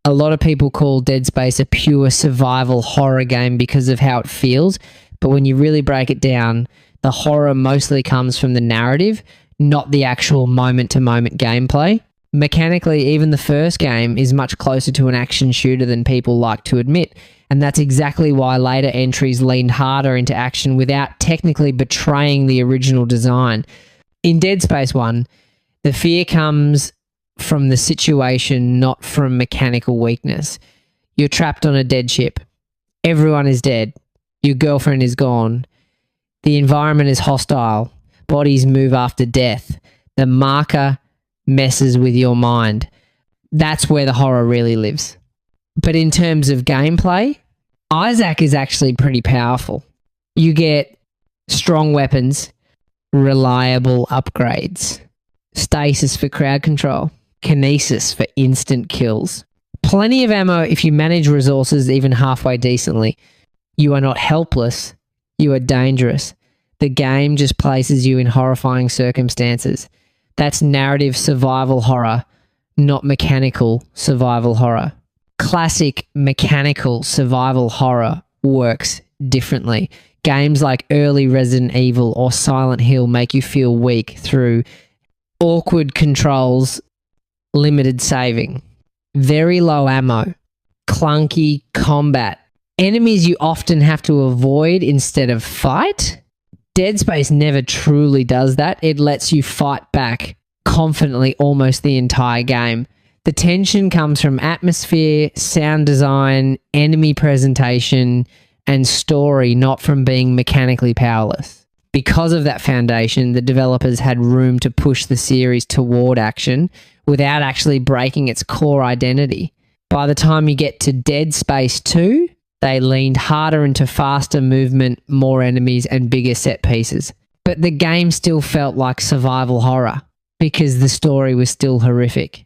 A lot of people call Dead Space a pure survival horror game because of how it feels, but when you really break it down, the horror mostly comes from the narrative, not the actual moment-to-moment gameplay. Mechanically, even the first game is much closer to an action shooter than people like to admit, and that's exactly why later entries leaned harder into action without technically betraying the original design. In Dead Space 1, the fear comes from the situation, not from mechanical weakness. You're trapped on a dead ship. Everyone is dead. Your girlfriend is gone. The environment is hostile. Bodies move after death. The marker messes with your mind. That's where the horror really lives. But in terms of gameplay, Isaac is actually pretty powerful. You get strong weapons, reliable upgrades, stasis for crowd control, kinesis for instant kills, plenty of ammo if you manage resources even halfway decently. You are not helpless, you are dangerous. The game just places you in horrifying circumstances. That's narrative survival horror, not mechanical survival horror. Classic mechanical survival horror works differently. Games like early Resident Evil or Silent Hill make you feel weak through awkward controls, limited saving, very low ammo, clunky combat, enemies you often have to avoid instead of fight. Dead Space never truly does that. It lets you fight back confidently almost the entire game. The tension comes from atmosphere, sound design, enemy presentation, and story, not from being mechanically powerless. Because of that foundation, the developers had room to push the series toward action without actually breaking its core identity. By the time you get to Dead Space 2, they leaned harder into faster movement, more enemies, and bigger set pieces. But the game still felt like survival horror because the story was still horrific.